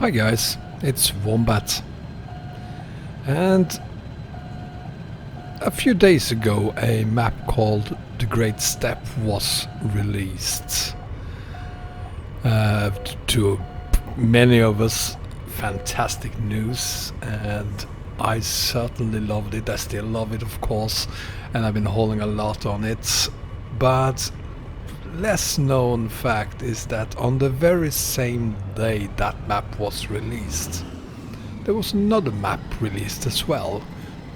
Hi guys, it's Wombat, and a few days ago a map called the Great Steppe was released. To many of us, fantastic news, and I certainly loved it. I still love it, of course, and I've been hauling a lot on it. But less known fact is that on the very same day that map was released, there was another map released as well,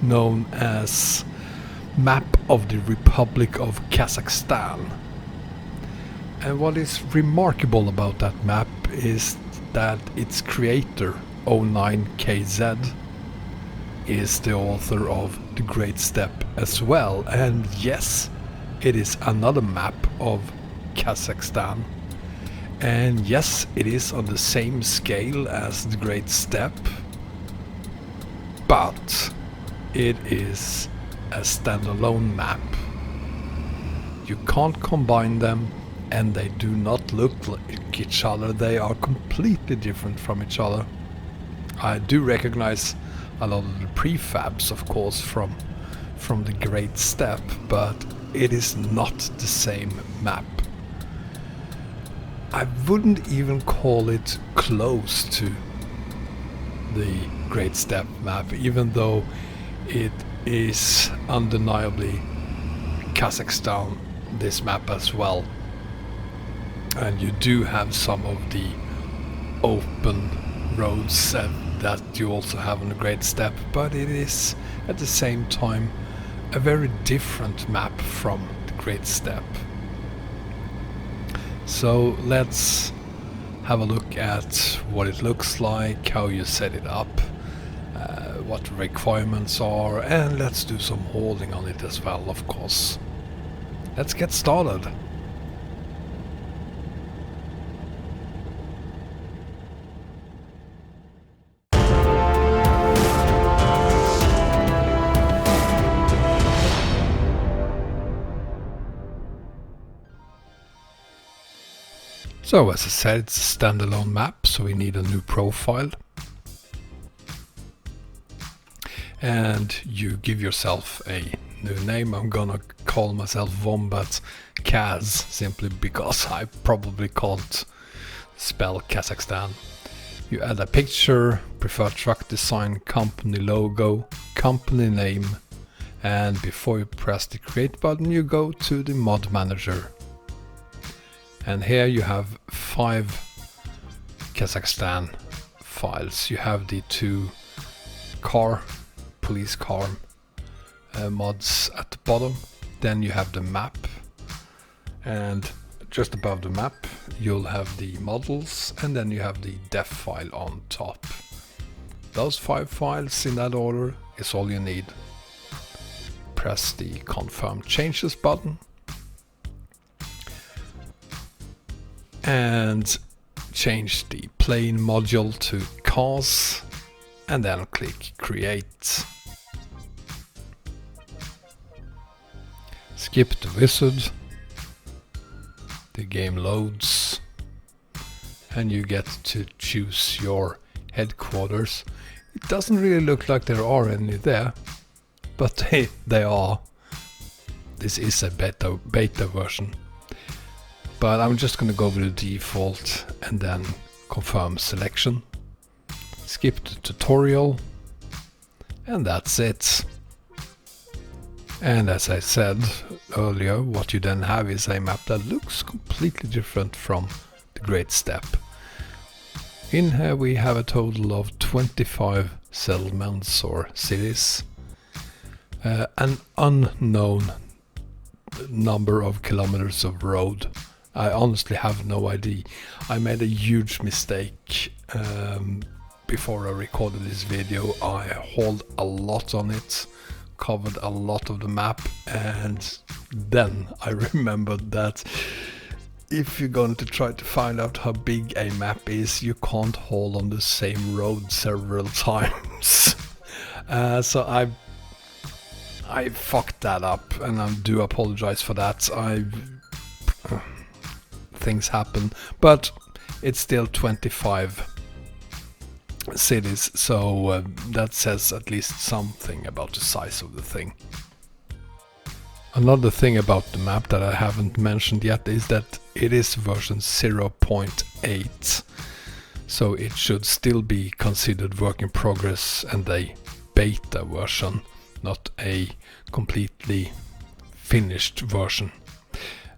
known as Map of the Republic of Kazakhstan. And what is remarkable about that map is that its creator, 09KZ, is the author of the Great Steppe as well. And yes, it is another map of Kazakhstan, and yes, it is on the same scale as the Great Steppe, but it is a standalone map. You can't combine them, and they do not look like each other. They are completely different from each other. I do recognize a lot of the prefabs, of course, from the Great Steppe, but it is not the same map. I wouldn't even call it close to the Great Steppe map, even though it is undeniably Kazakhstan, this map as well. And you do have some of the open roads that you also have on the Great Steppe, but it is at the same time a very different map from the Great Steppe. So let's have a look at what it looks like, how you set it up, what the requirements are, and let's do some hauling on it as well, of course. Let's get started. So as I said, it's a standalone map, so we need a new profile. And you give yourself a new name. I'm gonna call myself Wombat Kaz, simply because I probably can't spell Kazakhstan. You add a picture, preferred truck design, company logo, company name, and before you press the create button, you go to the mod manager. And here you have 5 Kazakhstan files. You have the 2 police car mods at the bottom. Then you have the map. And just above the map, you'll have the models. And then you have the def file on top. Those 5 files in that order is all you need. Press the confirm changes button. And change the plane module to cars, and then click create. Skip the wizard, the game loads, and you get to choose your headquarters. It doesn't really look like there are any there, but they are. This is a beta version. But I'm just going to go with the default and then confirm selection. Skip the tutorial, and that's it. And as I said earlier, what you then have is a map that looks completely different from the Great Steppe. In here we have a total of 25 settlements or cities, an unknown number of kilometers of road. I honestly have no idea. I made a huge mistake before I recorded this video. I hauled a lot on it, covered a lot of the map, and then I remembered that if you're going to try to find out how big a map is, you can't haul on the same road several times. So I fucked that up, and I do apologize for that. Things happen, but it's still 25 cities, so that says at least something about the size of the thing. Another thing about the map that I haven't mentioned yet is that it is version 0.8, so it should still be considered work in progress and a beta version, not a completely finished version.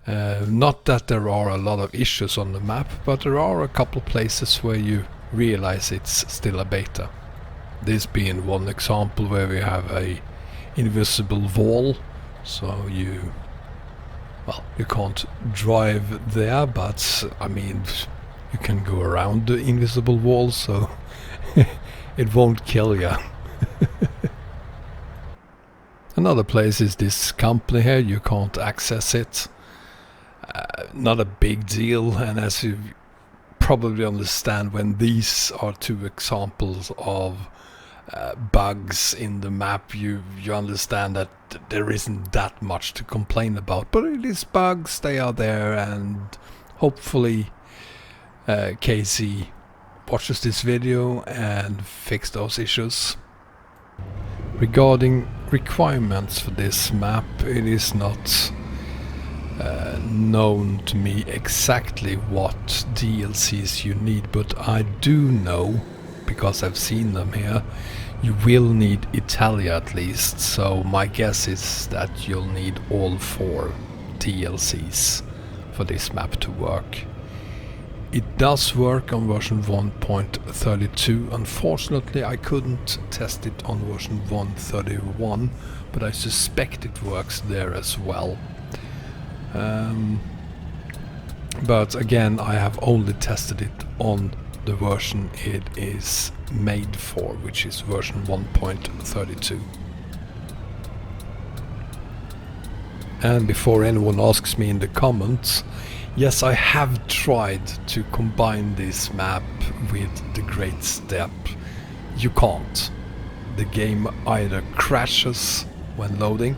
Not that there are a lot of issues on the map, but there are a couple places where you realize it's still a beta. This being one example where we have a invisible wall, so you can't drive there, but I mean you can go around the invisible wall, so it won't kill you. Another place is this company here, you can't access it. Not a big deal, and as you probably understand, when these are two examples of bugs in the map, you understand that there isn't that much to complain about, but it is bugs, they are there, and hopefully Casey watches this video and fix those issues. Regarding requirements for this map, it is not known to me exactly what DLCs you need, but I do know, because I've seen them here, you will need Italia at least, so my guess is that you'll need all 4 DLCs for this map to work. It does work on version 1.32. Unfortunately, I couldn't test it on version 1.31, but I suspect it works there as well. But again, I have only tested it on the version it is made for, which is version 1.32. And before anyone asks me in the comments, yes, I have tried to combine this map with the Great Steppe. You can't. The game either crashes when loading,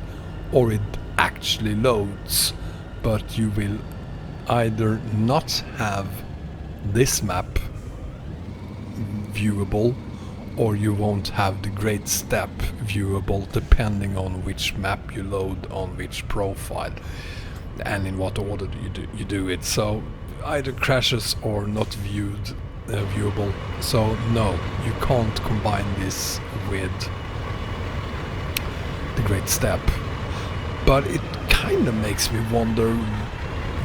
or it actually loads, but you will either not have this map viewable, or you won't have the Great Steppe viewable, depending on which map you load on which profile and in what order you do it. So either crashes or not viewable. So no, you can't combine this with the Great Steppe. But it kind of makes me wonder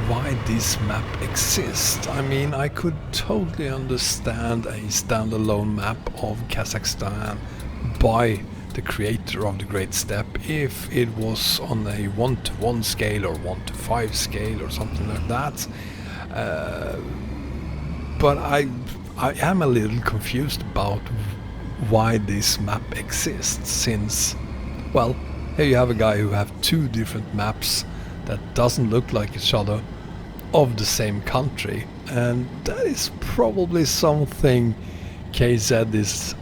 why this map exists. I mean, I could totally understand a standalone map of Kazakhstan by the creator of the Great Steppe if it was on a 1:1 scale or 1:5 scale or something like that. But I am a little confused about why this map exists, since, well, here you have a guy who have 2 different maps that doesn't look like each other of the same country, and that is probably something KZ is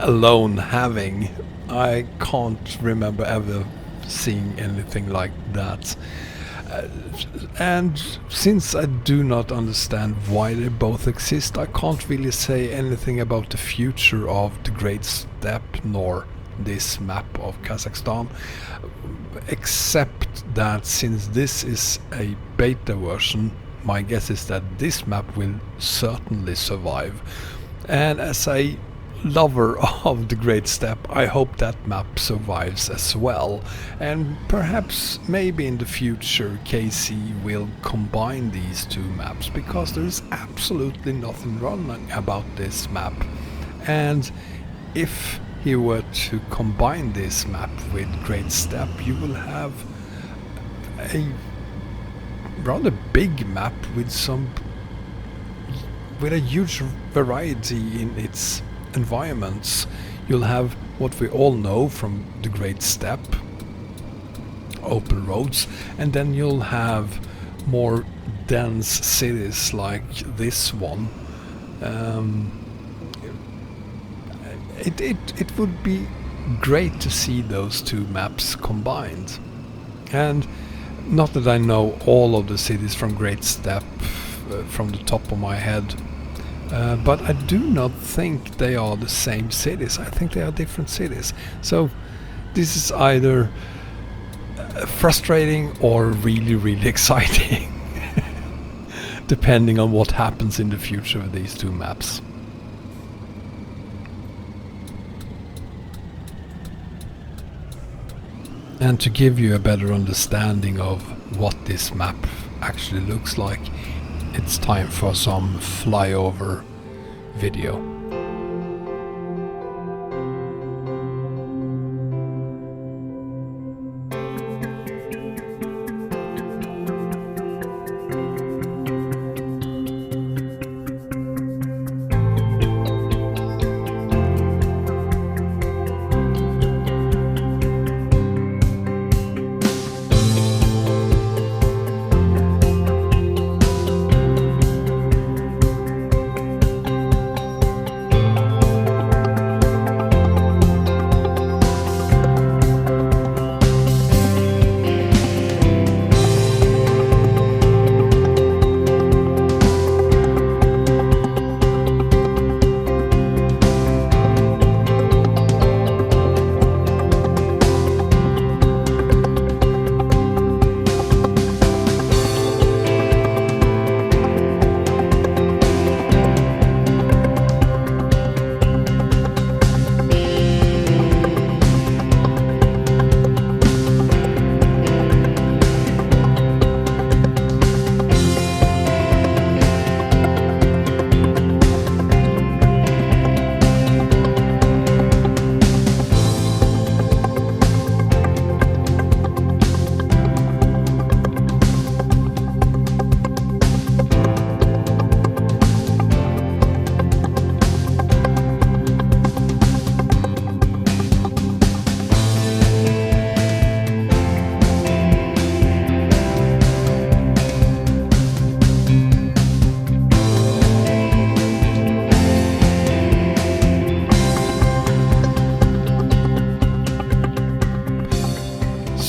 alone having. I can't remember ever seeing anything like that. And since I do not understand why they both exist, I can't really say anything about the future of the Great Steppe nor this map of Kazakhstan, except that since this is a beta version, my guess is that this map will certainly survive. And as a lover of the Great Steppe, I hope that map survives as well, and perhaps maybe in the future KC will combine these 2 maps, because there is absolutely nothing wrong about this map. And if he were to combine this map with Great Steppe, you will have a rather big map with a huge variety in its environments. You'll have what we all know from the Great Steppe, open roads, and then you'll have more dense cities like this one. It would be great to see those 2 maps combined. And not that I know all of the cities from Great Steppe from the top of my head, but I do not think they are the same cities. I think they are different cities. So this is either frustrating or really, really exciting, depending on what happens in the future with these two maps. And to give you a better understanding of what this map actually looks like, it's time for some flyover video.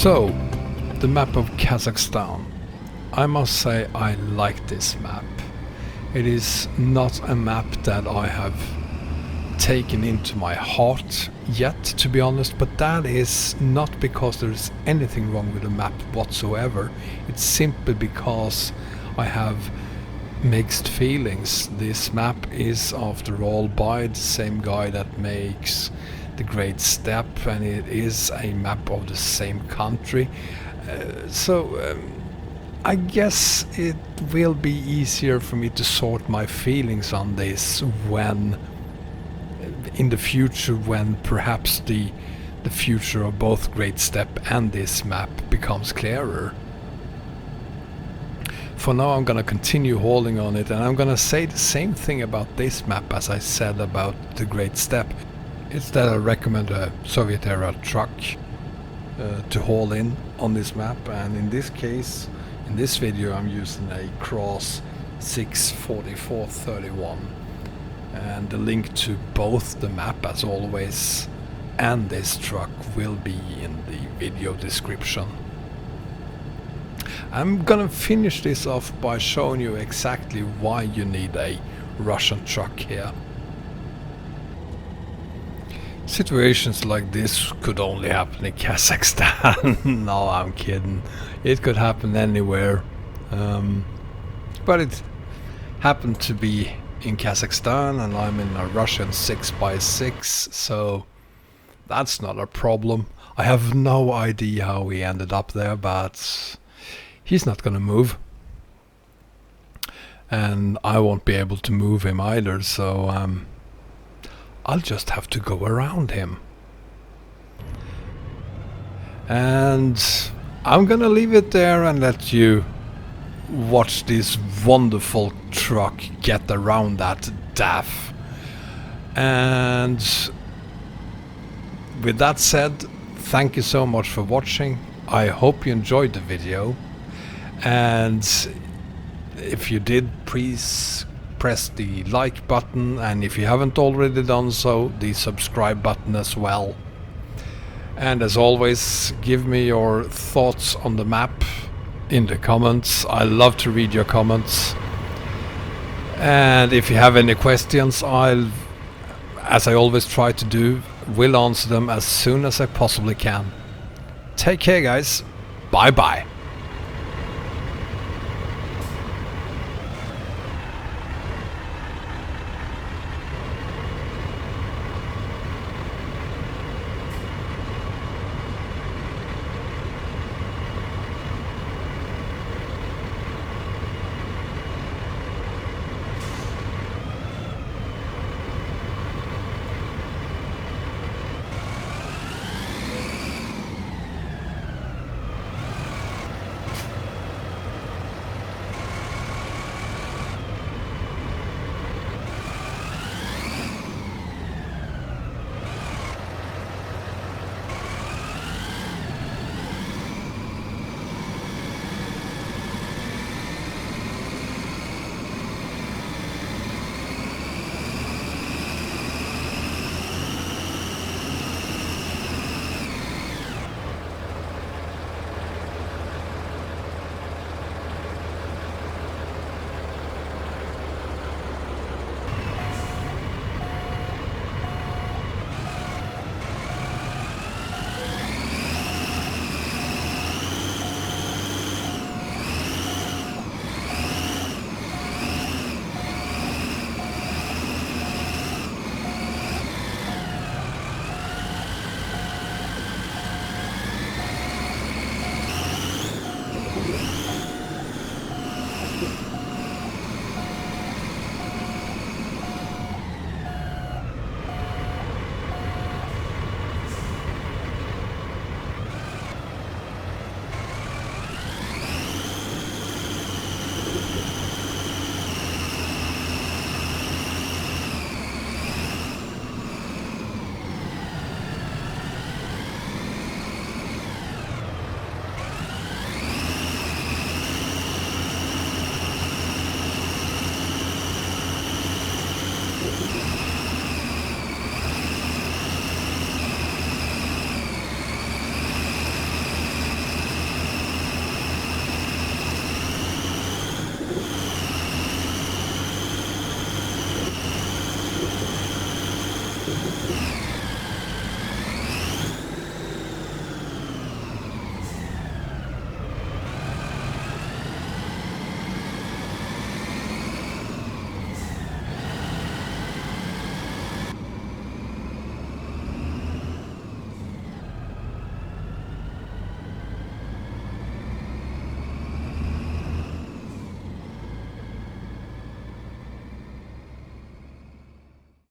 So, the map of Kazakhstan. I must say I like this map. It is not a map that I have taken into my heart yet, to be honest, but that is not because there is anything wrong with the map whatsoever. It's simply because I have mixed feelings. This map is, after all, by the same guy that makes the Great Steppe, and it is a map of the same country. So I guess it will be easier for me to sort my feelings on this when, in the future, when perhaps the future of both Great Steppe and this map becomes clearer. For now I'm gonna continue holding on it, and I'm gonna say the same thing about this map as I said about the Great Steppe. It's that I recommend a Soviet era truck to haul in on this map, and in this case, in this video, I'm using a Cross 64431, and the link to both the map, as always, and this truck will be in the video description. I'm gonna finish this off by showing you exactly why you need a Russian truck here. Situations like this could only happen in Kazakhstan. No, I'm kidding. It could happen anywhere. But it happened to be in Kazakhstan, and I'm in a Russian 6x6, so that's not a problem. I have no idea how he ended up there, but he's not gonna move. And I won't be able to move him either, so I'll just have to go around him. And I'm gonna leave it there and let you watch this wonderful truck get around that DAF. And with that said, thank you so much for watching. I hope you enjoyed the video, and if you did, please press the like button, and if you haven't already done so, the subscribe button as well. And as always, give me your thoughts on the map in the comments. I love to read your comments. And if you have any questions, as I always try to do, will answer them as soon as I possibly can. Take care, guys. Bye bye.